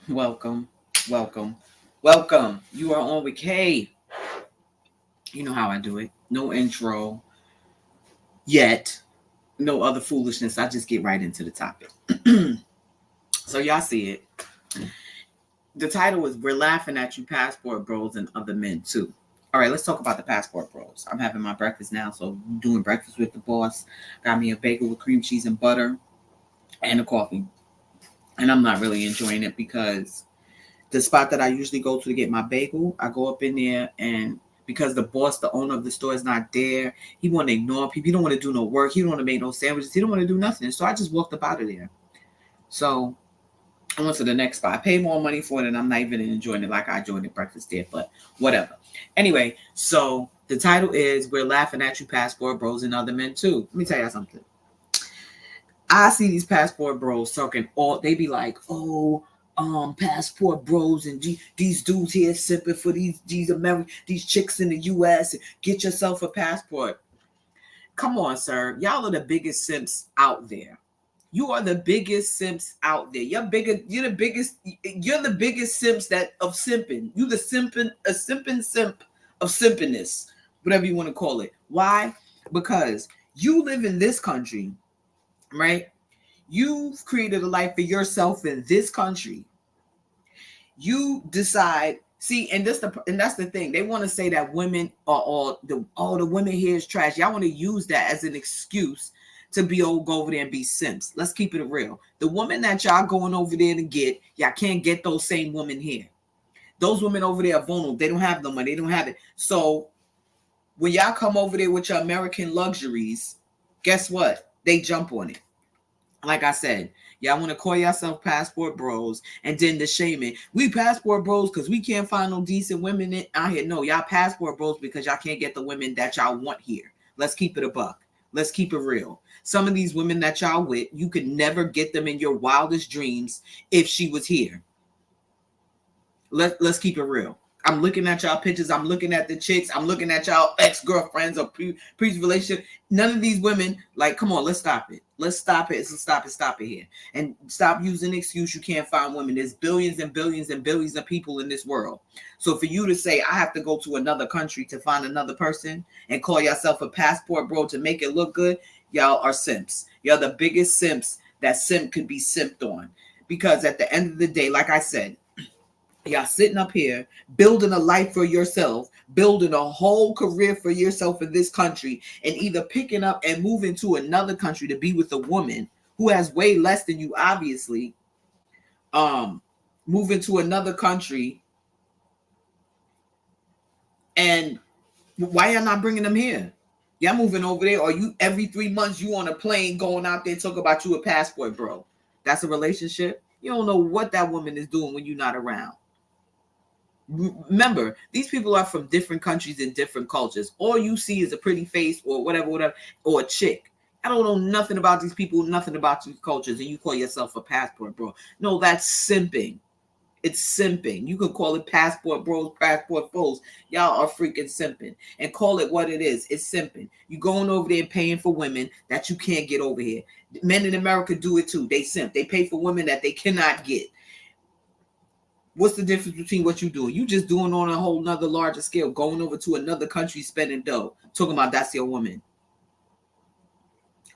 Welcome, welcome, welcome. You are on with K. You know how I do it. No intro yet, no other foolishness. I just get right into the topic. So, y'all see it. The title is We're Laughing at You, Passport Bros, and Other Men Too. All right, let's talk about the passport bros. I'm having my breakfast now, so I'm doing breakfast with the boss. Got me a bagel with cream cheese and butter and a coffee. And I'm not really enjoying it because the spot that I usually go to get my bagel, I go up in there and because the boss, the owner of the store is not there, he want to ignore people. He don't want to do no work. He don't want to make no sandwiches. He don't want to do nothing. So I just walked up out of there. So I went to the next spot. I paid more money for it and I'm not even enjoying it like I enjoyed the breakfast there, but whatever. Anyway, so the title is We're Laughing at You, Passport Bros, and Other Men Too. Let me tell you something. I see these passport bros talking all, they be like, oh, passport bros and these dudes here simping for these chicks in the US. Get yourself a passport. Come on, sir. Y'all are the biggest simps out there. You are the biggest simps out there. You're the biggest simps that of simping. You the simping simp of simpiness, whatever you want to call it. Why? Because you live in this country, right? You've created a life for yourself in this country. You decide, see, and that's the thing. They want to say that women are all the women here is trash. Y'all want to use that as an excuse to go over there and be simps. Let's keep it real. The woman that y'all going over there to get, y'all can't get those same women here. Those women over there are vulnerable. They don't have the money. They don't have it. So when y'all come over there with your American luxuries, guess what? They jump on it. Like I said, y'all want to call yourself passport bros and then the shaming. We passport bros because we can't find no decent women out here. No, y'all passport bros because y'all can't get the women that y'all want here. Let's keep it a buck. Let's keep it real. Some of these women that y'all with, you could never get them in your wildest dreams if she was here. Let's keep it real. I'm looking at y'all pictures. I'm looking at the chicks. I'm looking at y'all ex-girlfriends or previous relationship. None of these women, like, come on, let's stop it. Let's stop it. Stop it here. And stop using the excuse you can't find women. There's billions and billions and billions of people in this world. So for you to say, I have to go to another country to find another person and call yourself a passport bro to make it look good, y'all are simps. Y'all the biggest simps that simp could be simped on. Because at the end of the day, like I said, y'all sitting up here building a life for yourself, building a whole career for yourself in this country, and either picking up and moving to another country to be with a woman who has way less than you, obviously. Moving to another country, and why y'all not bringing them here? Y'all moving over there, or you every 3 months you on a plane going out there talk about you a passport bro. That's a relationship. You don't know what that woman is doing when you're not around. Remember, these people are from different countries and different cultures. All you see is a pretty face or whatever, or a chick. I don't know nothing about these people, nothing about these cultures, and you call yourself a passport bro. No, that's simping. It's simping. You can call it passport bros, passport foes. Y'all are freaking simping. And call it what it is. It's simping. You going over there and paying for women that you can't get over here. Men in America do it too. They simp. They pay for women that they cannot get. What's the difference between what you doing? You just doing on a whole nother larger scale, going over to another country, spending dough, talking about that's your woman.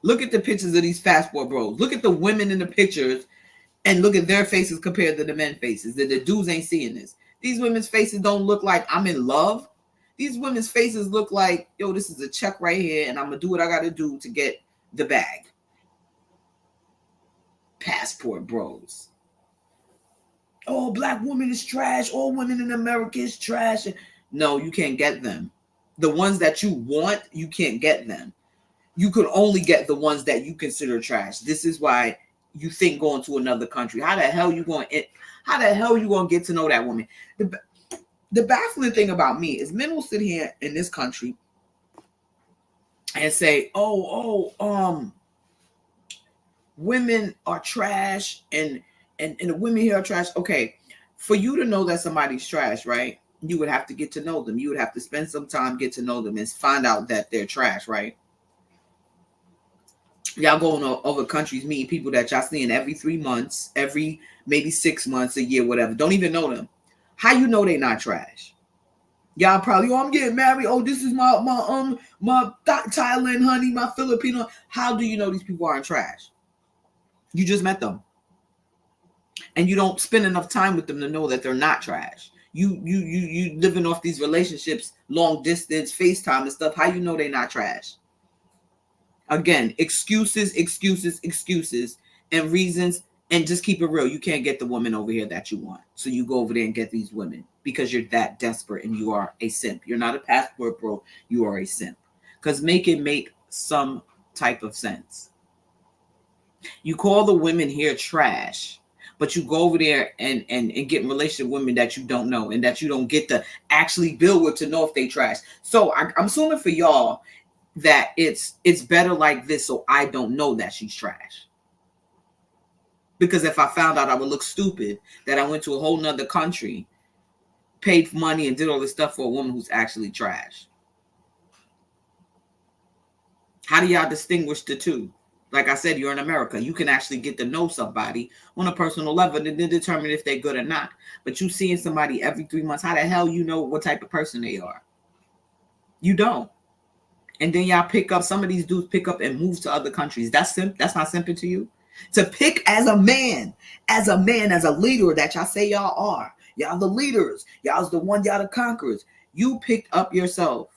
Look at the pictures of these passport bros. Look at the women in the pictures and look at their faces compared to the men's faces. The dudes ain't seeing this. These women's faces don't look like I'm in love. These women's faces look like, yo, this is a check right here and I'm going to do what I got to do to get the bag. Passport bros. Oh, black woman is trash. All women in America is trash. No, you can't get them. The ones that you want, you can't get them. You could only get the ones that you consider trash. This is why you think going to another country. How the hell you going to get to know that woman? The baffling thing about me is men will sit here in this country and say, women are trash and the women here are trash. Okay, for you to know that somebody's trash, right? You would have to get to know them. You would have to spend some time, get to know them, and find out that they're trash, right? Y'all going over countries, meeting people that y'all seeing every 3 months, every maybe 6 months, a year, whatever. Don't even know them. How you know they not trash? Y'all probably, oh, I'm getting married. Oh, this is my Thailand honey, my Filipino. How do you know these people aren't trash? You just met them, and you don't spend enough time with them to know that they're not trash. You living off these relationships, long distance, FaceTime and stuff. How you know they're not trash? Again, excuses, excuses, excuses, and reasons. And just keep it real. You can't get the woman over here that you want. So you go over there and get these women because you're that desperate and you are a simp. You're not a passport bro. You are a simp. Because make it make some type of sense. You call the women here trash, but you go over there and get in relationship with women that you don't know and that you don't get to actually build with to know if they trash. So I'm assuming for y'all that it's better like this, so I don't know that she's trash. Because if I found out, I would look stupid that I went to a whole nother country, paid money, and did all this stuff for a woman who's actually trash. How do y'all distinguish the two? Like I said, you're in America. You can actually get to know somebody on a personal level and then determine if they're good or not. But you seeing somebody every 3 months, how the hell you know what type of person they are? You don't. And then y'all pick up, some of these dudes pick up and move to other countries. That's not simping to you? To pick as a man, as a leader that y'all say y'all are. Y'all the leaders. Y'all's the one, y'all the conquerors. You picked up yourself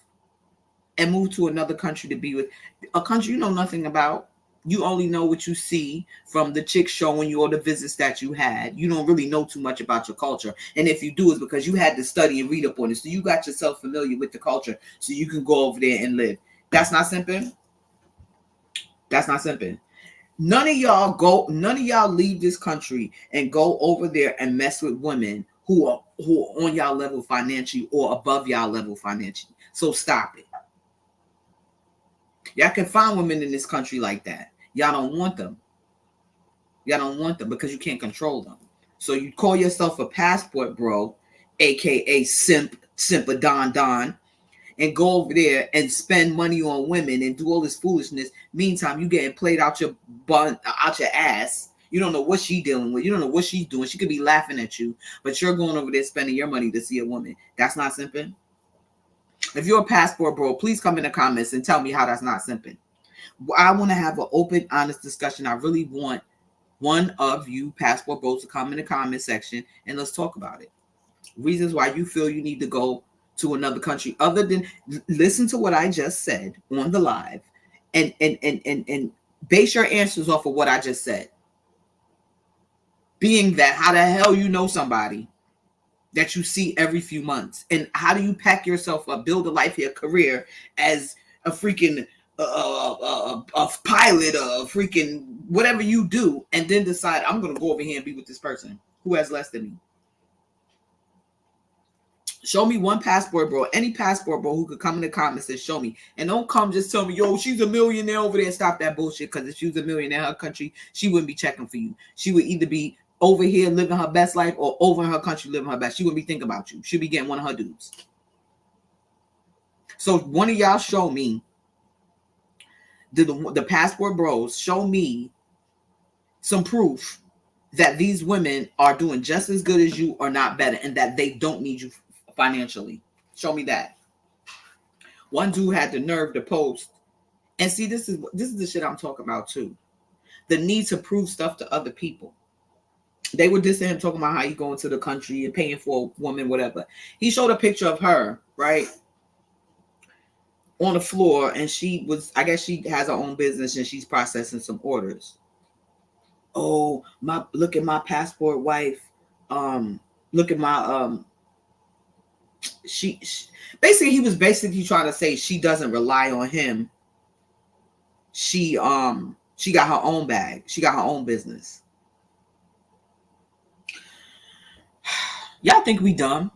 and moved to another country to be with a country you know nothing about. You only know what you see from the chick showing you all the visits that you had. You don't really know too much about your culture. And if you do, it's because you had to study and read up on it. So you got yourself familiar with the culture so you can go over there and live. That's not simping. That's not simping. None of y'all leave this country and go over there and mess with women who are on y'all level financially or above y'all level financially. So stop it. Y'all can find women in this country like that. Y'all don't want them. Y'all don't want them because you can't control them. So you call yourself a passport bro, aka simp a don, and go over there and spend money on women and do all this foolishness. Meantime, you getting played out your ass. You don't know what she's dealing with. You don't know what she's doing. She could be laughing at you, but you're going over there spending your money to see a woman. That's not simping. If you're a passport bro, please come in the comments and tell me how that's not simping. I want to have an open, honest discussion. I really want one of you passport bros to come in the comment section and let's talk about it. Reasons why you feel you need to go to another country other than listen to what I just said on the live and base your answers off of what I just said. Being that, how the hell you know somebody that you see every few months? And how do you pack yourself up, build a life here, career as a freaking a pilot, a freaking whatever you do, and then decide I'm going to go over here and be with this person who has less than me? Show me one passport bro, any passport bro who could come in the comments and show me. And don't come just tell me, yo, she's a millionaire over there. Stop that bullshit. Because if she was a millionaire in her country, she wouldn't be checking for you. She would either be over here living her best life or over in her country living her best. She wouldn't be thinking about you. She'd be getting one of her dudes. So one of y'all show me, the passport bros, show me some proof that these women are doing just as good as you or not better and that they don't need you financially. Show me that. One dude had the nerve to post, and see, this is the shit I'm talking about too. The need to prove stuff to other people. They were dissing him, talking about how he going to the country and paying for a woman, whatever. He showed a picture of her, right, on the floor, and I guess she has her own business and she's processing some orders. Oh, look at my passport wife. Look at my she basically, he was basically trying to say she doesn't rely on him. She got her own bag. She got her own business. Y'all think we dumb?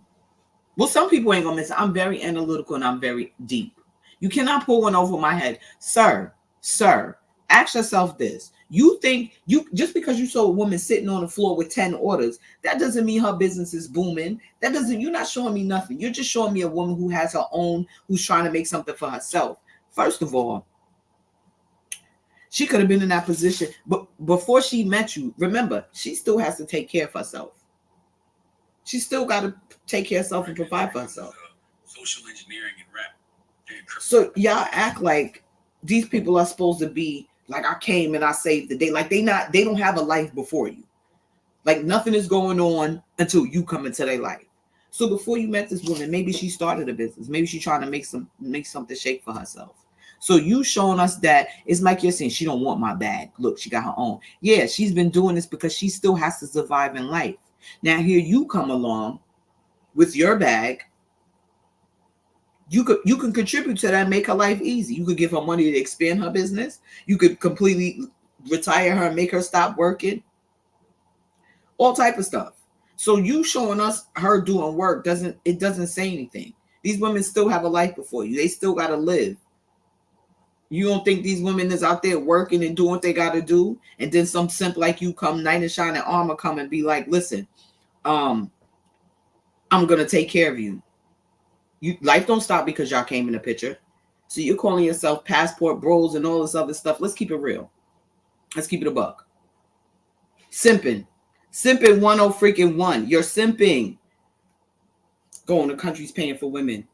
Well, some people ain't gonna miss it. I'm very analytical and I'm very deep. You cannot pull one over my head. Sir, ask yourself this. You think just because you saw a woman sitting on the floor with 10 orders, that doesn't mean her business is booming. You're not showing me nothing. You're just showing me a woman who has her own, who's trying to make something for herself. First of all, She could have been in that position, but before she met you, remember, she still has to take care of herself. She still got to take care of herself and provide for herself. Social engineering and rap. So y'all act like these people are supposed to be like, I came and I saved the day. Like they don't have a life before you. Like nothing is going on until you come into their life. So before you met this woman, maybe she started a business. Maybe she's trying to make something shake for herself. So you showing us that it's like you're saying she don't want my bag. Look, she got her own. Yeah, she's been doing this because she still has to survive in life. Now here you come along with your bag. You can contribute to that and make her life easy. You could give her money to expand her business. You could completely retire her and make her stop working. All type of stuff. So you showing us her doing work doesn't say anything. These women still have a life before you. They still got to live. You don't think these women is out there working and doing what they got to do, and then some simp like you come, knight in shining armor, come and be like, listen, I'm gonna take care of you. Life don't stop because y'all came in the picture. So you're calling yourself passport bros and all this other stuff. Let's keep it real. Let's keep it a buck. Simping 101. You're simping. Going to countries paying for women.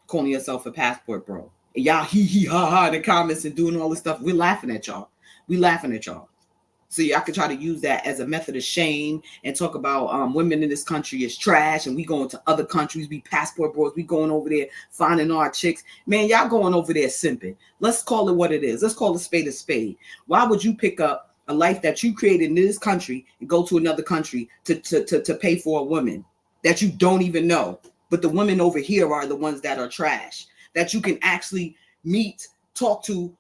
Calling yourself a passport bro. And y'all hee ha ha in the comments and doing all this stuff. We're laughing at y'all. So y'all can try to use that as a method of shame and talk about women in this country is trash and we going to other countries, we passport bros, we going over there finding our chicks. Man, y'all going over there simping. Let's call it what it is. Let's call a spade a spade. Why would you pick up a life that you created in this country and go to another country to pay for a woman that you don't even know? But the women over here are the ones that are trash, that you can actually meet, talk to,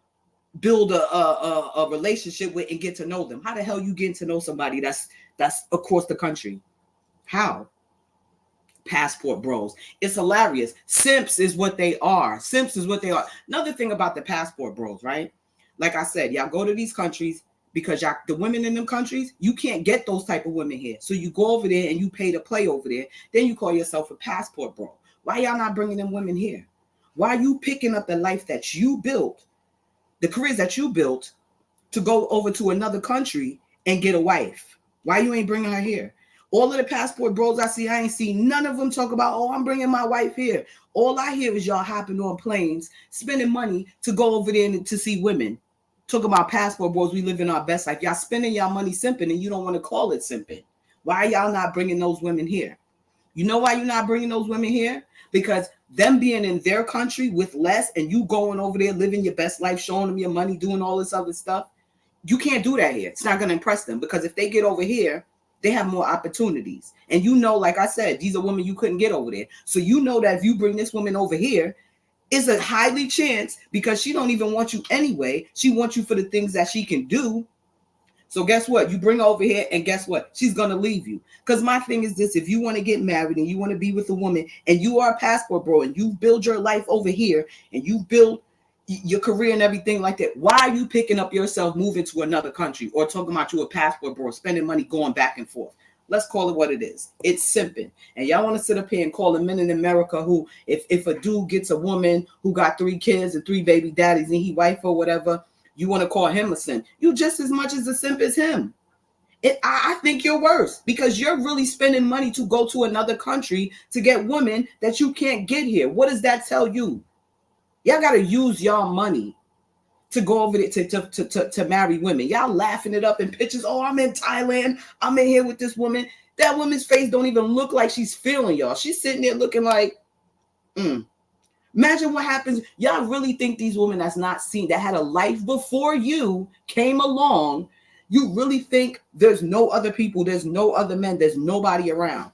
build a relationship with and get to know them. How the hell you getting to know somebody that's across the country? How? Passport bros. It's hilarious. Simps is what they are. Another thing about the passport bros, right? Like I said, y'all go to these countries because the women in them countries, you can't get those type of women here. So you go over there and you pay to play over there. Then you call yourself a passport bro. Why y'all not bringing them women here? Why are you picking up the life that you built, the careers that you built, to go over to another country and get a wife? Why you ain't bringing her here? All of the passport bros I ain't seen none of them talk about, oh, I'm bringing my wife here. All I hear is y'all hopping on planes, spending money to go over there to see women. Talk about passport bros, we live in our best life. Y'all spending y'all money simping and you don't want to call it simping. Why are y'all not bringing those women here? You know why you're not bringing those women here? Because them being in their country with less and you going over there living your best life, showing them your money, doing all this other stuff, you can't do that here. It's not going to impress them, because if they get over here, they have more opportunities. And you know, like I said, these are women you couldn't get over there. So you know that if you bring this woman over here, it's a highly chance, because she don't even want you anyway. She wants you for the things that she can do. So guess what? You bring her over here and guess what? She's going to leave you. Because my thing is this: if you want to get married and you want to be with a woman and you are a passport bro and you build your life over here and you build your career and everything like that, why are you picking up yourself moving to another country or talking about you a passport bro, spending money going back and forth? Let's call it what it is. It's simping. And y'all want to sit up here and call the men in America who, if a dude gets a woman who got 3 kids and 3 baby daddies and he wife or whatever, you want to call him a simp. You just as much as a simp as him. I think you're worse, because you're really spending money to go to another country to get women that you can't get here. What does that tell you? Y'all got to use y'all money to go over there to marry women. Y'all laughing it up in pictures. Oh, I'm in Thailand. I'm in here with this woman. That woman's face don't even look like she's feeling y'all. She's sitting there looking like, Imagine what happens. Y'all really think these women that's not seen, that had a life before you, came along, you really think there's no other people, there's no other men, there's nobody around?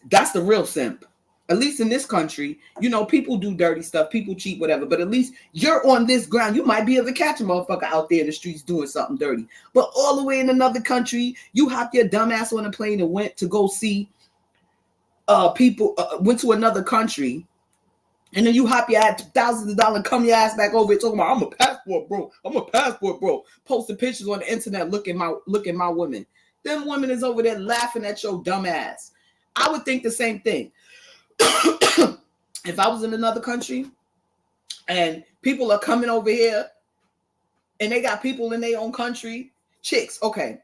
That's the real simp. At least in this country, you know, people do dirty stuff, people cheat, whatever, but at least you're on this ground. You might be able to catch a motherfucker out there in the streets doing something dirty. But all the way in another country, you hopped your dumb ass on a plane and went to go see people, went to another country, and then you hop your ass thousands of dollars, come your ass back over here talking about, I'm a passport bro, posting pictures on the internet, look at my women. Them women is over there laughing at your dumb ass. I would think the same thing. If I was in another country and People are coming over here and they got people in their own country. Chicks, okay.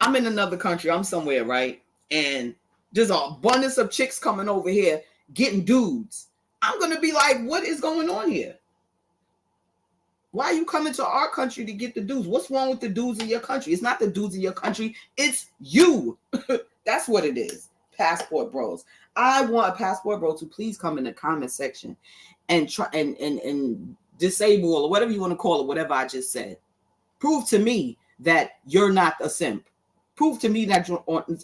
I'm in another country. I'm somewhere, right? And there's an abundance of chicks coming over here getting dudes. I'm going to be like, what is going on here? Why are you coming to our country to get the dudes? What's wrong with the dudes in your country? It's not the dudes in your country. It's you. That's what it is. Passport bros. I want a passport bro to please come in the comment section and try and disable or whatever you want to call it, whatever I just said. Prove to me that you're not a simp. Prove to me that you're on.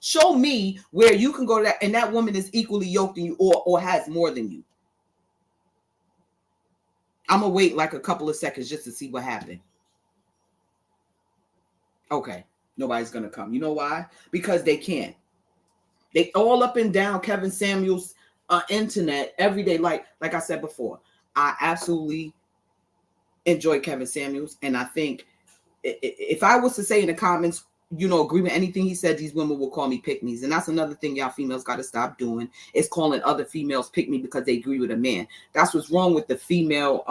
Show me where you can go to that and that woman is equally yoked than you or has more than you. I'm gonna wait like a couple of seconds just to see what happened. Okay, nobody's gonna come. You know why? Because they can't. They all up and down Kevin Samuels' internet every day. Like I said before, I absolutely enjoy Kevin Samuels, and I think if I was to say in the comments, agree with anything he said, these women will call me pick-me's. And that's another thing y'all females got to stop doing is calling other females pick-me because they agree with a man. That's what's wrong with the female,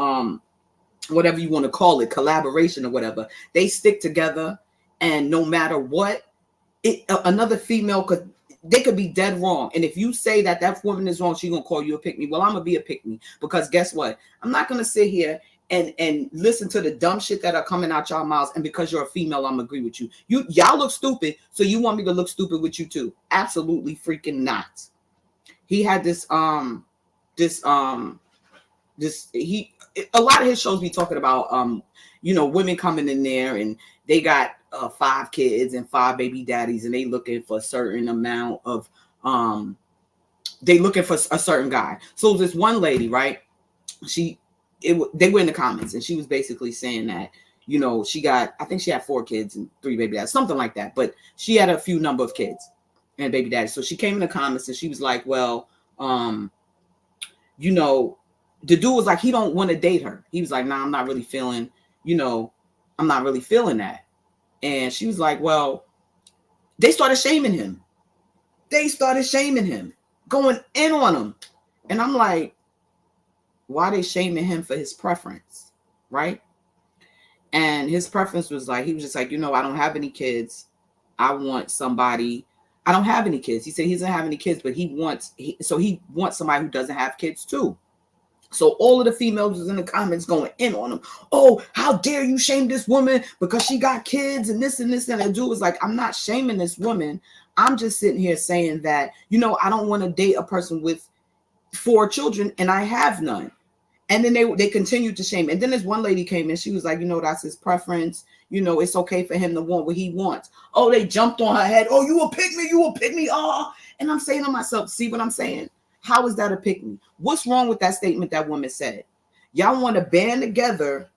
whatever you want to call it, collaboration or whatever. They stick together, and no matter what, another female they could be dead wrong. And if you say that woman is wrong, she's going to call you a pick-me. Well, I'm going to be a pick-me because guess what? I'm not going to sit here and listen to the dumb shit that are coming out y'all mouths, and because you're a female, I'm agree with you. Y'all look stupid, so you want me to look stupid with you too? Absolutely freaking not. He had a lot of his shows be talking about women coming in there and they got 5 kids and 5 baby daddies and they looking for a certain amount of they looking for a certain guy. So this one lady, right? They were in the comments and she was basically saying that, I think she had 4 kids and 3 baby daddies, something like that. But she had a few number of kids and baby daddies. So she came in the comments and she was like, well, the dude was like, he don't want to date her. He was like, nah, I'm not really feeling that. And she was like, well, they started shaming him. Going in on him. And I'm like, why they shaming him for his preference, right? And his preference was like, he was just like, I don't have any kids. I want somebody. I don't have any kids. He said he doesn't have any kids, but he wants somebody who doesn't have kids too. So all of the females was in the comments going in on him. Oh, how dare you shame this woman because she got kids and this and this. And the dude was like, I'm not shaming this woman. I'm just sitting here saying that, I don't want to date a person with 4 children and I have none. And then they continued to shame. And then this one lady came in. She was like, that's his preference. It's okay for him to want what he wants. Oh, they jumped on her head. Oh, you will pick me. Oh, and I'm saying to myself, see what I'm saying? How is that a pick me? What's wrong with that statement that woman said? Y'all want to band together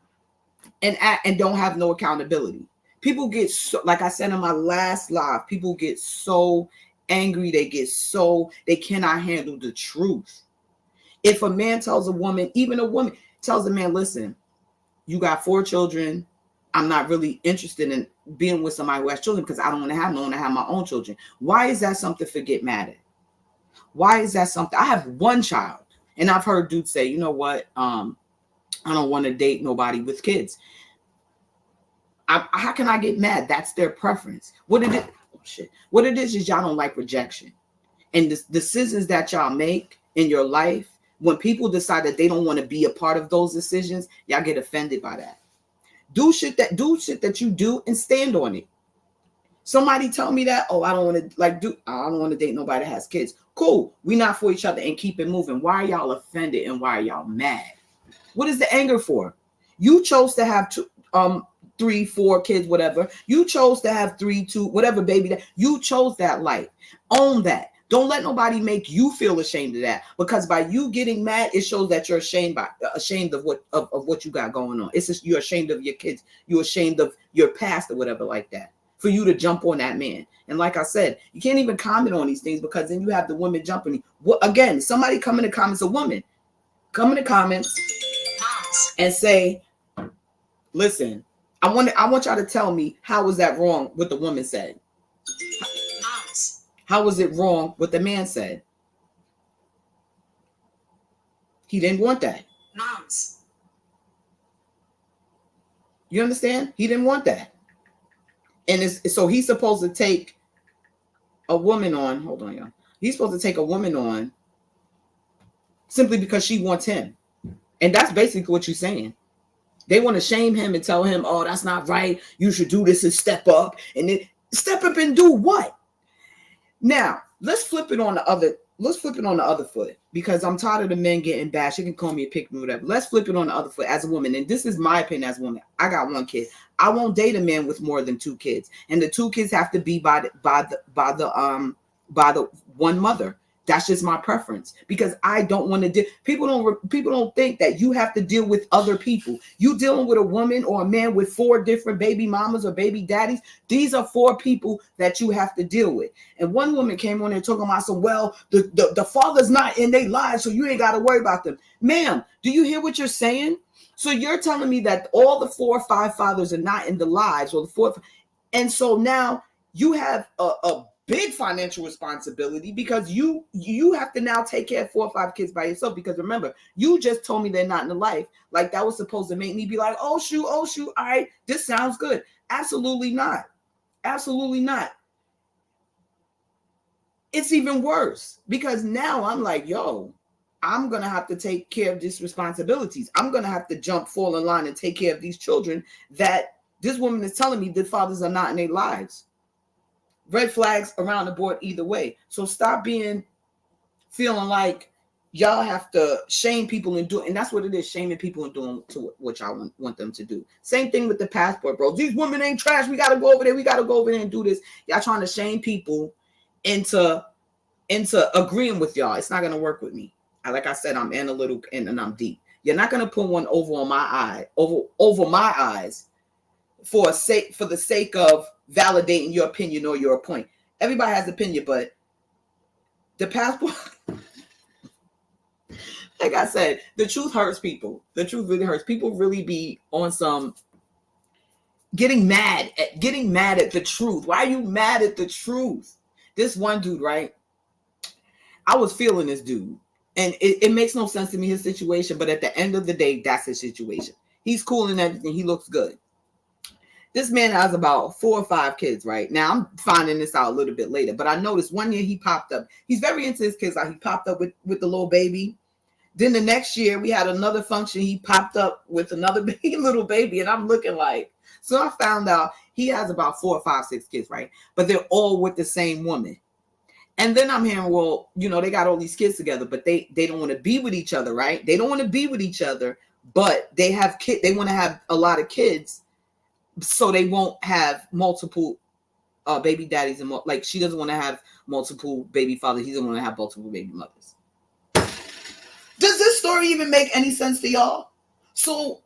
and act and don't have no accountability. People get so, like I said in my last live, people get so angry. They cannot handle the truth. If a man tells a woman, even a woman tells a man, listen, you got 4 children. I'm not really interested in being with somebody who has children because I don't want to have my own children. Why is that something to get mad at? Why is that something? I have 1 child and I've heard dudes say, you know what? I don't want to date nobody with kids. How can I get mad? That's their preference. What it is y'all don't like rejection. And the decisions that y'all make in your life, when people decide that they don't want to be a part of those decisions, y'all get offended by that. Do shit that you do and stand on it. Somebody tell me that, oh, I don't want to date nobody that has kids. Cool. We're not for each other and keep it moving. Why are y'all offended and why are y'all mad? What is the anger for? You chose to have 3, 4 kids, whatever. You chose to have 3, 2, whatever baby that you chose that life. Own that. Don't let nobody make you feel ashamed of that, because by you getting mad, it shows that you're ashamed of what you got going on. It's just you're ashamed of your kids. You're ashamed of your past or whatever like that. For you to jump on that man. And like I said, you can't even comment on these things because then you have the women jumping. Again, somebody come in the comments, a woman, come in the comments and say, listen, I want y'all to tell me how was that wrong what the woman said. How was it wrong what the man said? He didn't want that. You understand? He didn't want that. And so he's supposed to take a woman on. Hold on, y'all. He's supposed to take a woman on simply because she wants him. And that's basically what you're saying. They want to shame him and tell him, oh, that's not right. You should do this and step up. And then step up and do what? Now, let's flip it on the other foot, because I'm tired of the men getting bashed. You can call me a pick me, whatever. Let's flip it on the other foot as a woman. And this is my opinion as a woman. I got one kid. I won't date a man with more than 2 kids. And the 2 kids have to be by the one mother. That's just my preference, because I don't want to people don't think that you have to deal with other people. You dealing with a woman or a man with 4 different baby mamas or baby daddies. These are 4 people that you have to deal with. And one woman came on there talking about some, well, the father's not in their lives, so you ain't got to worry about them. Ma'am, do you hear what you're saying? So you're telling me that all the 4 or 5 fathers are not in the lives, or the 4, and so now you have a big financial responsibility, because you have to now take care of 4 or 5 kids by yourself. Because remember, you just told me they're not in the life. Like that was supposed to make me be like, oh shoot, all right, this sounds good. Absolutely not. Absolutely not. It's even worse, because now I'm like, yo, I'm gonna have to take care of these responsibilities. I'm gonna have to fall in line and take care of these children that this woman is telling me the fathers are not in their lives. Red flags around the board either way. So stop feeling like y'all have to shame people and do it. And that's what it is, shaming people and doing to what y'all want them to do. Same thing with the passport, bro. These women ain't trash. We got to go over there. We got to go over there and do this. Y'all trying to shame people into agreeing with y'all. It's not going to work with me. Like I said, I'm analytical and I'm deep. You're not going to put one over my eyes for the sake of validating your opinion or your point. Everybody has an opinion, but the passport, like I said, the truth hurts people. The truth really hurts. People really be on some getting mad at the truth. Why are you mad at the truth? This one dude, right? I was feeling this dude, and it makes no sense to me, his situation, but at the end of the day, that's his situation. He's cool and everything. He looks good. This man has about 4 or 5 kids, right? Now, I'm finding this out a little bit later, but I noticed one year he popped up. He's very into his kids. Like he popped up with the little baby. Then the next year, we had another function. He popped up with another little baby, and I'm looking like, so I found out he has about 4 or 5, 6 kids, right? But they're all with the same woman. And then I'm hearing, well, they got all these kids together, but they don't want to be with each other, right? They don't want to be with each other, but they have kids. They want to have a lot of kids, so they won't have multiple baby daddies, and like she doesn't want to have multiple baby fathers. He doesn't want to have multiple baby mothers. Does this story even make any sense to y'all? So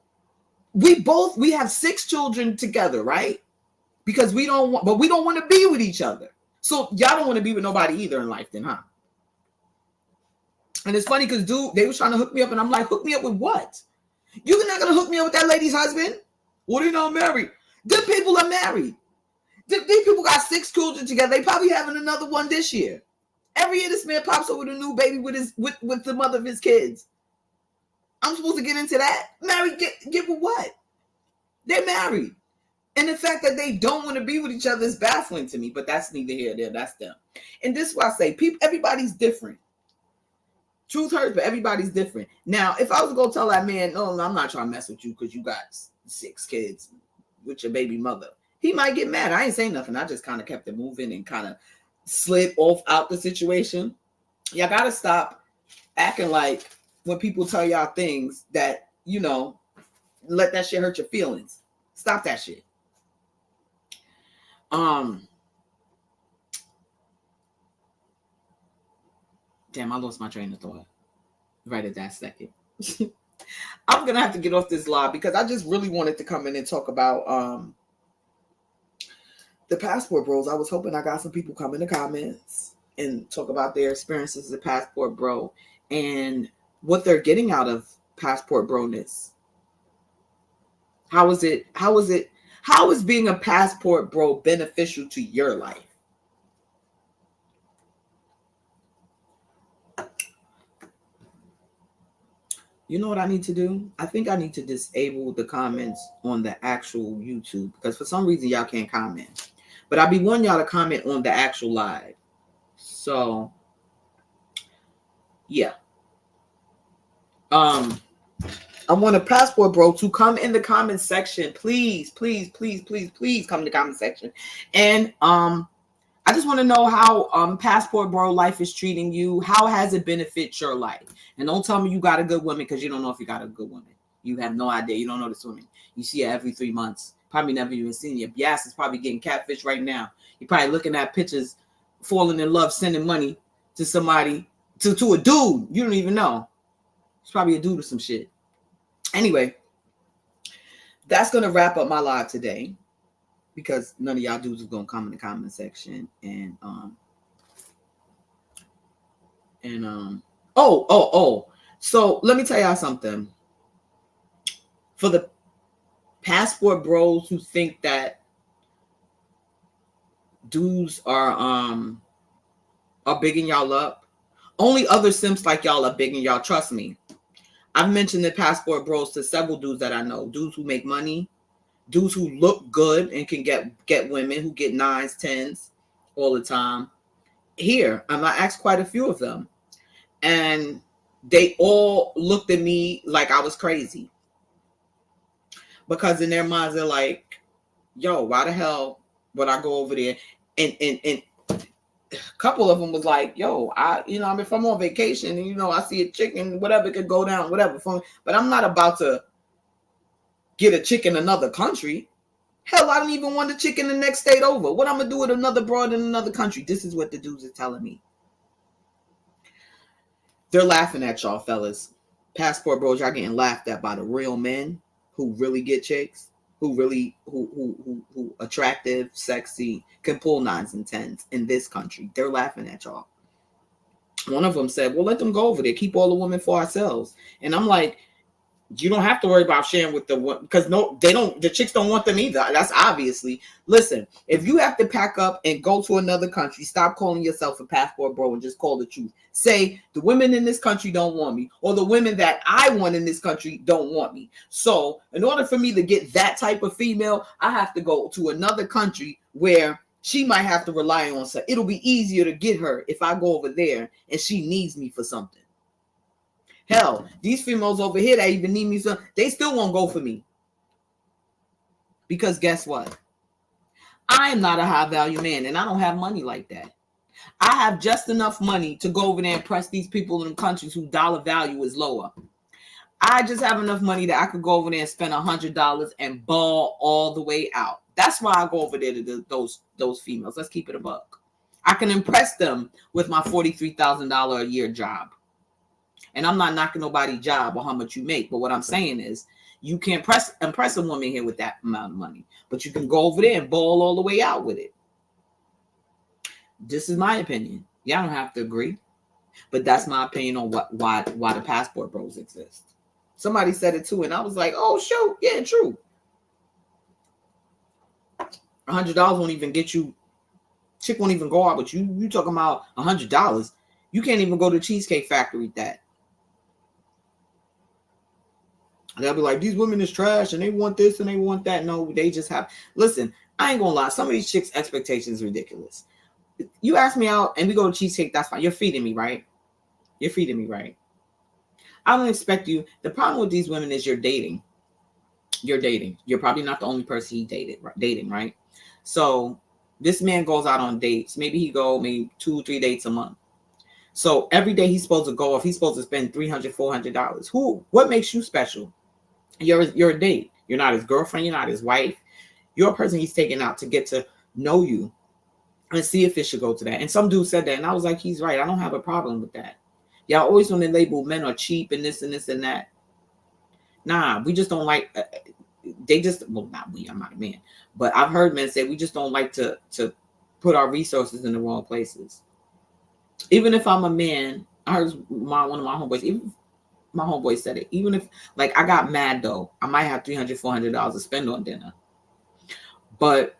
we have 6 children together, right? Because we don't want to be with each other. So y'all don't want to be with nobody either in life, then, huh? And it's funny because, dude, they was trying to hook me up, and I'm like, hook me up with what? You're not gonna hook me up with that lady's husband? What, are you not married? Good people are married. These people got 6 children together. They probably having another one this year. Every year this man pops up with a new baby with the mother of his kids. I'm supposed to get into that? Married, get with what? They're married. And the fact that they don't want to be with each other is baffling to me, but that's neither here nor there. That's them. And this is why I say, everybody's different. Truth hurts, but everybody's different. Now, if I was going to tell that man, no, I'm not trying to mess with you because you got 6 kids with your baby mother, he might get mad. I ain't saying nothing. I just kind of kept it moving and kind of slid off out the situation. Y'all got to stop acting like when people tell y'all things that, let that shit hurt your feelings. Stop that shit. Damn, I lost my train of thought right at that second. I'm gonna have to get off this live because I just really wanted to come in and talk about the passport bros. I was hoping I got some people come in the comments and talk about their experiences as a passport bro and what they're getting out of passport broness. How is being a passport bro beneficial to your life? You know what I need to do? I think I need to disable the comments on the actual YouTube because for some reason y'all can't comment. But I be wanting y'all to comment on the actual live. So yeah. I want a passport bro to come in the comment section. Please, please, please, please, please come in the comment section. And I just want to know how passport bro life is treating you. How has it benefit your life? And don't tell me you got a good woman because you don't know if you got a good woman. You have no idea. You don't know this woman. You see her every 3 months. Probably never even seen you. Bias is probably getting catfish right now. You're probably looking at pictures, falling in love, sending money to somebody, to a dude you don't even know. It's probably a dude or some shit. Anyway, that's going to wrap up my live today because none of y'all dudes is going to come in the comment section and so let me tell y'all something. For the passport bros who think that dudes are bigging y'all up, only other simps like y'all are bigging y'all. Trust me. I've mentioned the passport bros to several dudes that I know. Dudes who make money, dudes who look good and can get women, who get 9s, 10s all the time. Here, I asked quite a few of them. And they all looked at me like I was crazy. Because in their minds, they're like, yo, why the hell would I go over there? And a couple of them was like, yo, if I'm on vacation and, I see a chicken, whatever, could go down, whatever. But I'm not about to get a chick in another country. Hell, I don't even want the chick in the next state over. What I'm going to do with another broad in another country? This is what the dudes are telling me. They're laughing at y'all, fellas. Passport bros, y'all getting laughed at by the real men who really get chicks, who really, who attractive, sexy, can pull 9s and 10s in this country. They're laughing at y'all. One of them said, well, let them go over there. Keep all the women for ourselves. And I'm like, you don't have to worry about sharing with the one because the chicks don't want them either. That's obviously. Listen, if you have to pack up and go to another country, stop calling yourself a passport bro and just call the truth. Say the women in this country don't want me, or the women that I want in this country don't want me. So in order for me to get that type of female, I have to go to another country where she might have to rely on some. It'll be easier to get her if I go over there and she needs me for something. Hell, these females over here that even need me, they still won't go for me. Because guess what? I am not a high value man and I don't have money like that. I have just enough money to go over there and press these people in the countries whose dollar value is lower. I just have enough money that I could go over there and spend $100 and ball all the way out. That's why I go over there to those females. Let's keep it a buck. I can impress them with my $43,000 a year job. And I'm not knocking nobody's job or how much you make. But what I'm saying is you can't impress a woman here with that amount of money. But you can go over there and ball all the way out with it. This is my opinion. Y'all don't have to agree. But that's my opinion on why the passport bros exist. Somebody said it too. And I was like, oh, shoot. Yeah, true. $100 won't even get you. Chick won't even go out with you. You talking about $100. You can't even go to Cheesecake Factory with that. They'll be like, these women is trash and they want this and they want that. No, they just have. Listen, I ain't gonna lie. Some of these chicks' expectations are ridiculous. You ask me out and we go to Cheesecake, that's fine. You're feeding me, right? You're feeding me, right? I don't expect you. The problem with these women is you're dating. You're dating. You're probably not the only person he dating, right? So this man goes out on dates. Maybe he go 2-3 dates a month. So every day he's supposed to go off. He's supposed to spend $300, $400. What makes you special? You're a date. You're not his girlfriend. You're not his wife. You're a person he's taking out to get to know you and see if it should go to that. And some dude said that, and I was like, he's right. I don't have a problem with that. Y'all always want to label men are cheap and this and this and that. Nah, we just don't like. Not we. I'm not a man, but I've heard men say we just don't like to put our resources in the wrong places. Even if I'm a man, I heard one of my homeboys. Even my homeboy said it. Even if I got mad though, I might have $300, $400 to spend on dinner. But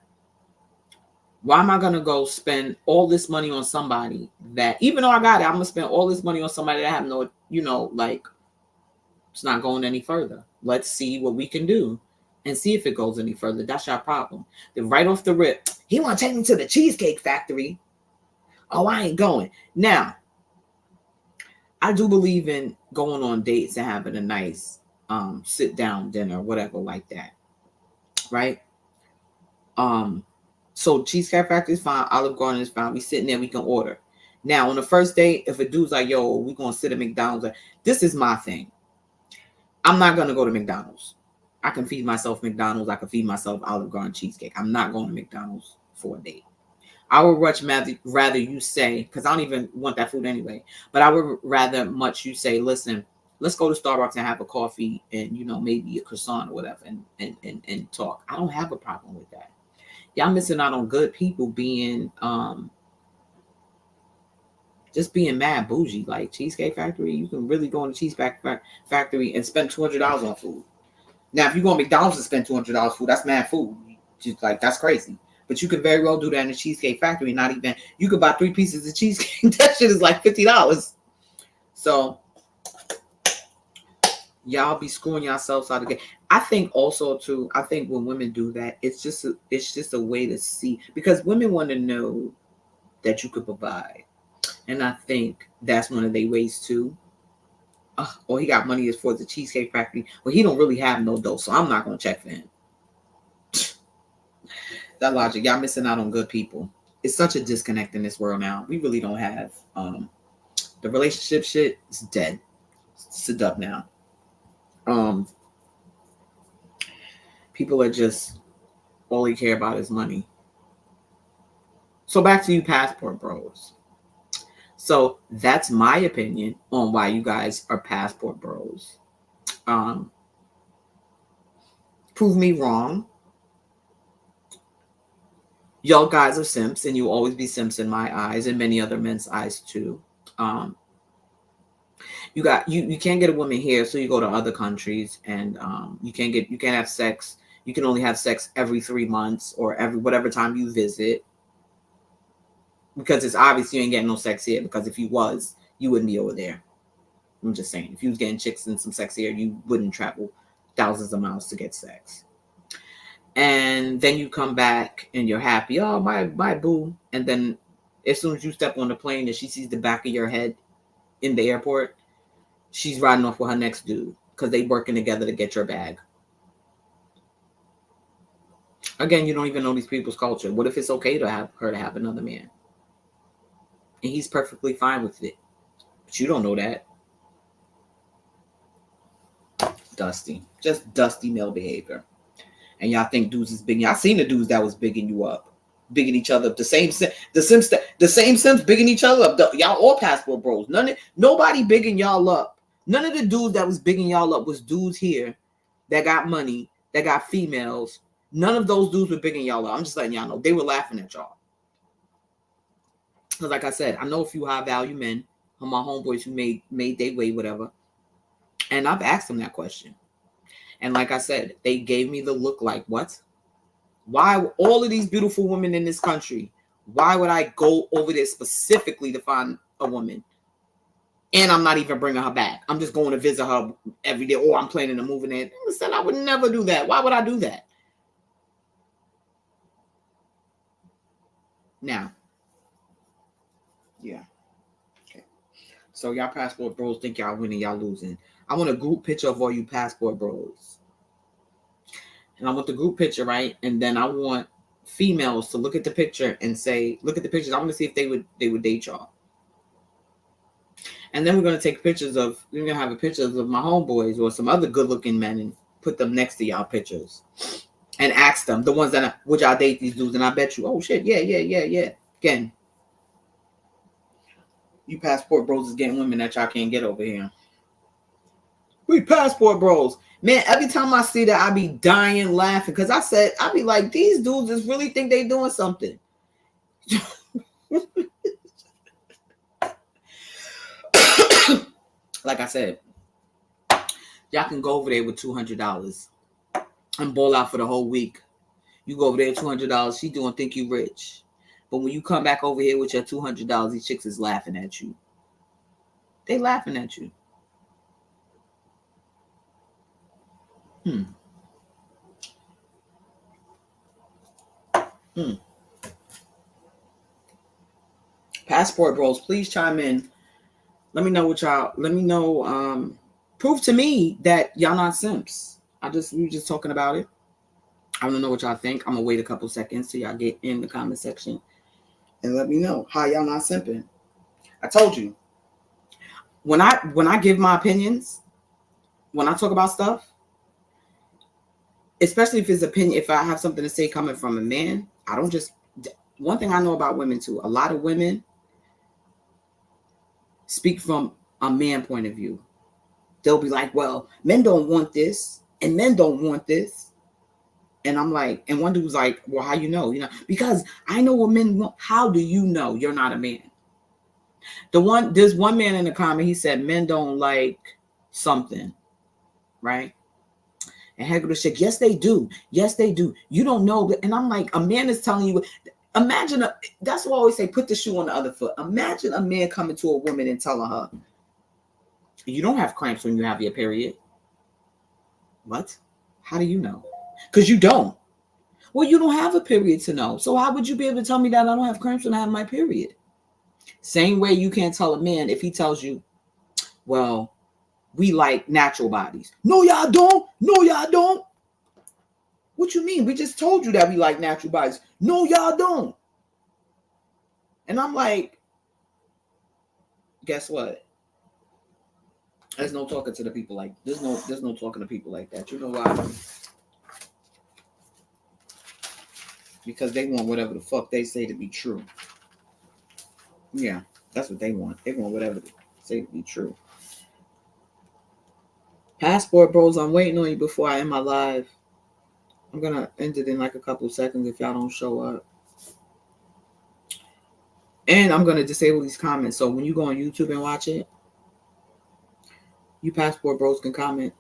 why am I gonna go spend all this money on somebody that, even though I got it, I'm gonna spend all this money on somebody that I have no, It's not going any further. Let's see what we can do and see if it goes any further. That's your problem. Then right off the rip, he want to take me to the Cheesecake Factory. Oh, I ain't going. Now, I do believe in going on dates and having a nice sit down dinner, whatever like that. Right? So Cheesecake Factory is fine, Olive Garden is fine. We sitting there, we can order. Now, on the first date, if a dude's like, yo, we gonna sit at McDonald's, this is my thing. I'm not gonna go to McDonald's. I can feed myself McDonald's. I can feed myself Olive Garden cheesecake. I'm not going to McDonald's for a date. I would much rather you say, because I don't even want that food anyway, but I would rather much you say, listen, let's go to Starbucks and have a coffee and, maybe a croissant or whatever and talk. I don't have a problem with that. Y'all missing out on good people being, just being mad bougie. Like Cheesecake Factory, you can really go in the Cheesecake Factory and spend $200 on food. Now, if you go to McDonald's and spend $200 food, that's mad food. Just like, that's crazy. But you could very well do that in the Cheesecake Factory. Not even, you could buy 3 pieces of cheesecake. That shit is like $50. So y'all be screwing yourselves out again. I think also too, I think when women do that, it's just a way to see, because women want to know that you could provide. And I think that's one of their ways too. Or he got money as for the Cheesecake Factory. Well, he don't really have no dough, so I'm not going to check for him. That logic, y'all missing out on good people. It's such a disconnect in this world now. We really don't have the relationship shit is dead. It's up now. People are just, all they care about is money. So back to you passport bros. So that's my opinion on why you guys are passport bros. Prove me wrong. Y'all guys are simps, and you'll always be simps in my eyes and many other men's eyes too. You can't get a woman here, so you go to other countries, and you can't have sex. You can only have sex every 3 months or every whatever time you visit, because it's obvious you ain't getting no sex here. Because if you was, you wouldn't be over there. I'm just saying, if you was getting chicks and some sex here, you wouldn't travel thousands of miles to get sex. And then you come back and you're happy. Oh, my boo. And then as soon as you step on the plane and she sees the back of your head in the airport, she's riding off with her next dude because they working together to get your bag. Again, you don't even know these people's culture. What if it's okay to have her to have another man? And he's perfectly fine with it. But you don't know that. Dusty. Just dusty male behavior. And y'all think dudes is big. Y'all seen the dudes that was bigging you up. Bigging each other up. The same simps bigging each other up. Y'all all passport bros. Nobody bigging y'all up. None of the dudes that was bigging y'all up was dudes here that got money, that got females. None of those dudes were bigging y'all up. I'm just letting y'all know. They were laughing at y'all. Because like I said, I know a few high value men, my homeboys who made their way, whatever. And I've asked them that question. And like I said, they gave me the look like, what? Why all of these beautiful women in this country, why would I go over there specifically to find a woman? And I'm not even bringing her back. I'm just going to visit her every day. Or I'm planning to move in there. Listen, I would never do that. Why would I do that? Now, yeah. Okay. So y'all passport bros think y'all winning, y'all losing. I want a group picture of all you passport bros. And I want the group picture, right? And then I want females to look at the picture and say, look at the pictures. I want to see if they would date y'all. And then we're going to take pictures of, we're going to have a pictures of my homeboys or some other good looking men and put them next to y'all pictures. And ask them, the ones that, would y'all date these dudes? And I bet you, oh shit, yeah. Again, you passport bros is getting women that y'all can't get over here. We passport bros. Man, every time I see that, I be dying laughing. Because I be like, these dudes just really think they doing something. Like I said, y'all can go over there with $200 and ball out for the whole week. You go over there $200, she doing think you rich. But when you come back over here with your $200, these chicks is laughing at you. They laughing at you. Hmm. Hmm. Passport bros, please chime in. Let me know what y'all. Let me know. Prove to me that y'all not simps. We were just talking about it. I don't know what y'all think. I'm gonna wait a couple seconds till y'all get in the comment section and let me know how y'all not simping. I told you when I give my opinions, when I talk about stuff, especially if it's opinion, if I have something to say coming from a man, I don't just. One thing I know about women too, a lot of women speak from a man point of view. They'll be like, well, men don't want this and men don't want this. And I'm like, and one dude was like, well, how you know? Because I know what men want. How do you know you're not a man? There's one man in the comment, he said men don't like something, right? And Hegel said, yes, they do. Yes, they do. You don't know. And I'm like, a man is telling you, imagine, that's what I always say, put the shoe on the other foot. Imagine a man coming to a woman and telling her, you don't have cramps when you have your period. What? How do you know? Because you don't. Well, you don't have a period to know. So how would you be able to tell me that I don't have cramps when I have my period? Same way you can't tell a man if he tells you, well, we like natural bodies. No, y'all don't. No, y'all don't. What you mean? We just told you that we like natural bodies. No, y'all don't. And I'm like, guess what? There's no talking to the people like there's no talking to people like that. You know why? Because they want whatever the fuck they say to be true. Yeah, that's what they want. They want whatever they say to be true. Passport bros, I'm waiting on you before I end my live. I'm gonna end it in like a couple of seconds if y'all don't show up. And I'm gonna disable these comments. So when you go on YouTube and watch it, you passport bros can comment.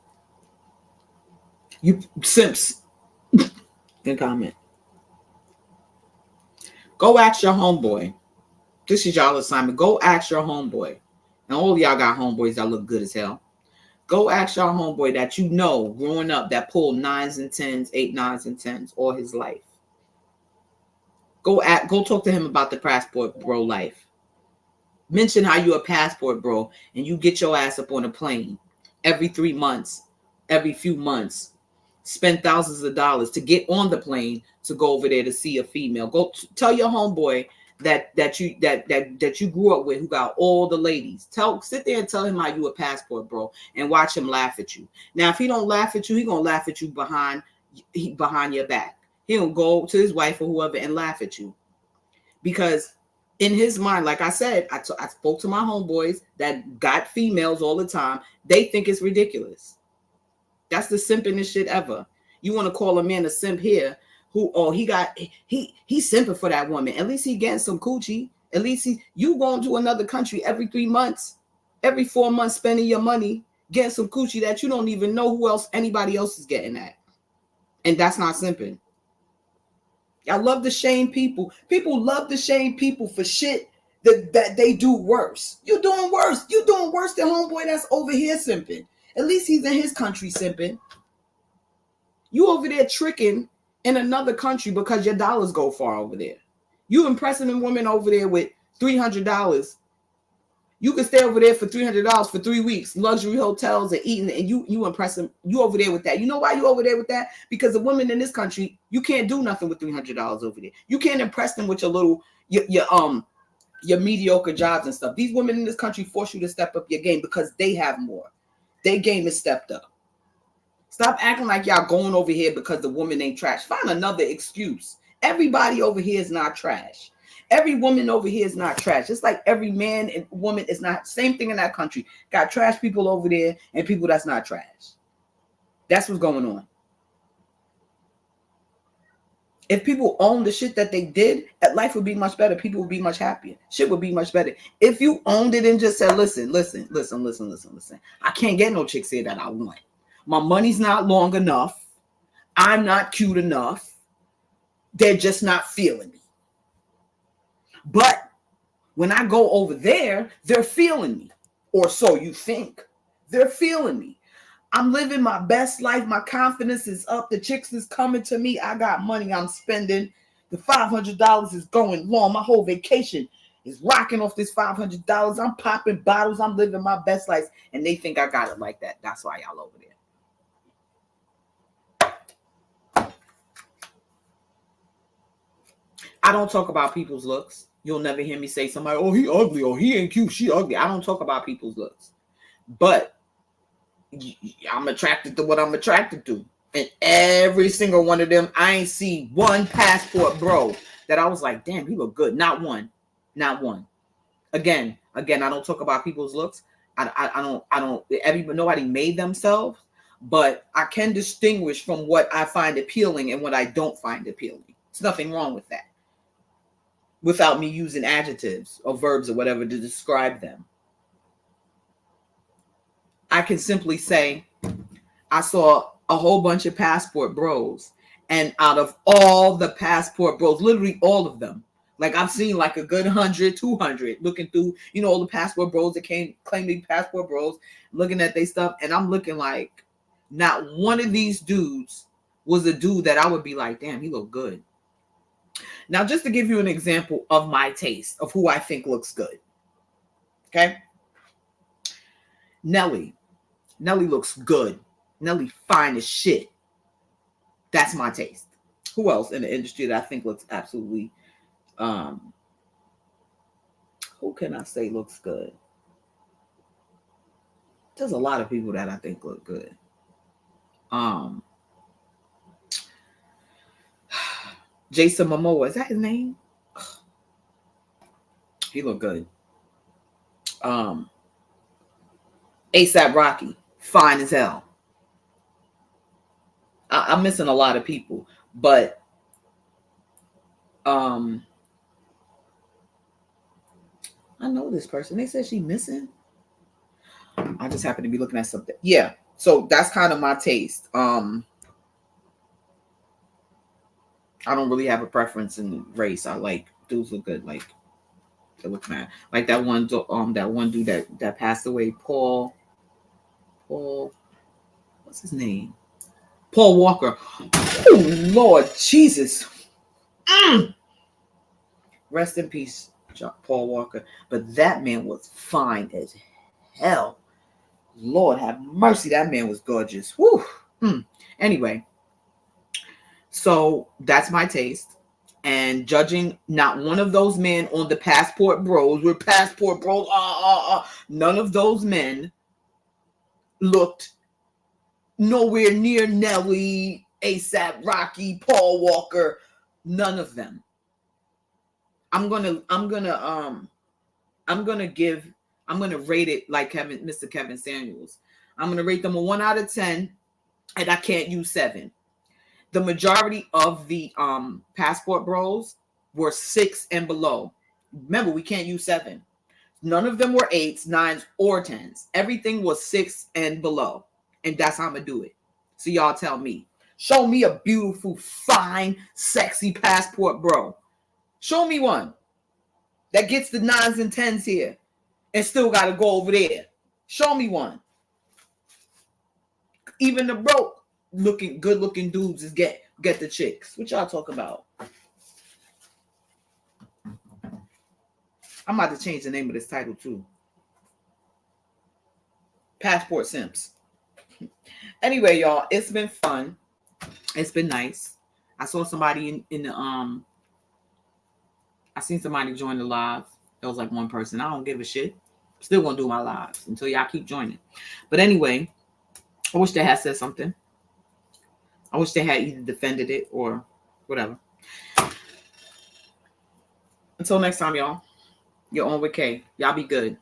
You simps can comment. Go ask your homeboy. This is y'all assignment. Go ask your homeboy. And all y'all got homeboys that look good as hell. Go ask your homeboy that you know growing up that pulled 9s and 10s, 8 9s and 10s all his life. Go talk to him about the passport bro life. Mention how you a passport bro and you get your ass up on a plane every 3 months, every few months. Spend thousands of dollars to get on the plane to go over there to see a female. Go tell your homeboy that you grew up with who got all the ladies. Sit there and tell him how you a passport bro and watch him laugh at you. Now if he don't laugh at you, he gonna laugh at you behind your back. He gonna go to his wife or whoever and laugh at you. Because in his mind, like I said, I spoke to my homeboys that got females all the time. They think it's ridiculous. That's the simpingest shit ever. You want to call a man a simp here he's simping for that woman. At least he getting some coochie. At least you going to another country every 3 months, every 4 months, spending your money, getting some coochie that you don't even know anybody else is getting at. And that's not simping. I love to shame people. People love to shame people for shit that they do worse. You're doing worse. You're doing worse than homeboy that's over here simping. At least he's in his country simping. You over there tricking in another country because your dollars go far over there. You impressing a woman over there with $300. You can stay over there for $300 for 3 weeks, luxury hotels and eating, and you impress them. You over there with that. You know why you over there with that? Because the women in this country, you can't do nothing with $300 over there. You can't impress them with your mediocre jobs and stuff. These women in this country force you to step up your game because they have more. Their game is stepped up. Stop acting like y'all going over here because the woman ain't trash. Find another excuse. Everybody over here is not trash. Every woman over here is not trash. Just like every man and woman is not. Same thing in that country. Got trash people over there and people that's not trash. That's what's going on. If people own the shit that they did, life would be much better. People would be much happier. Shit would be much better. If you owned it and just said, listen. I can't get no chicks here that I want. My money's not long enough. I'm not cute enough. They're just not feeling me. But when I go over there, they're feeling me. Or so you think. They're feeling me. I'm living my best life. My confidence is up. The chicks is coming to me. I got money I'm spending. The $500 is going long. My whole vacation is rocking off this $500. I'm popping bottles. I'm living my best life. And they think I got it like that. That's why y'all over there. I don't talk about people's looks. You'll never hear me say somebody, oh, he ugly, or he ain't cute, she ugly. I don't talk about people's looks. But I'm attracted to what I'm attracted to. And every single one of them, I ain't see one passport bro that I was like, damn, he look good. Not one. Not one. Again, I don't talk about people's looks. Nobody made themselves, but I can distinguish from what I find appealing and what I don't find appealing. There's nothing wrong with that. Without me using adjectives or verbs or whatever to describe them. I can simply say, I saw a whole bunch of passport bros. And out of all the passport bros, literally all of them, like I've seen like a good 100, 200 looking through, all the passport bros that claim to be passport bros, looking at their stuff. And I'm looking like not one of these dudes was a dude that I would be like, damn, he look good. Now, just to give you an example of my taste of who I think looks good. Okay. Nelly looks good. Nelly fine as shit. That's my taste. Who else in the industry that I think looks absolutely, who can I say looks good? There's a lot of people that I think look good. Jason Momoa, is that his name? He look good. ASAP Rocky, fine as hell. I'm missing a lot of people, but I know this person. They said she missing. I just happen to be looking at something. Yeah, so that's kind of my taste. I don't really have a preference in race. I like dudes look good. Like they look mad. Like that one dude that passed away, Paul. What's his name? Paul Walker. Oh Lord Jesus. Rest in peace, Paul Walker. But that man was fine as hell. Lord have mercy. That man was gorgeous. Whew. Anyway, so that's my taste. And judging not one of those men on the passport bros, we're passport bros. None of those men looked nowhere near Nelly, ASAP Rocky, Paul Walker. None of them. I'm gonna rate it like Mr. Kevin Samuels. I'm gonna rate them a 1 out of 10, and I can't use 7. The majority of the passport bros were 6 and below. Remember, we can't use 7. None of them were 8s, 9s, or 10s. Everything was 6 and below, and that's how I'm gonna do it. So y'all tell me. Show me a beautiful, fine, sexy passport bro. Show me one that gets the 9s and 10s here and still got to go over there. Show me one. Even the broke looking, good looking dudes is get the chicks. What y'all talk about? I'm about to change the name of this title too. Passport Simps. Anyway, y'all, it's been fun. It's been nice. I saw somebody in the I seen somebody join the live. It was like one person. I don't give a shit. Still gonna do my lives until y'all keep joining. But anyway, I wish they had said something. I wish they had either defended it or whatever. Until next time, y'all. You're on with K. Y'all be good.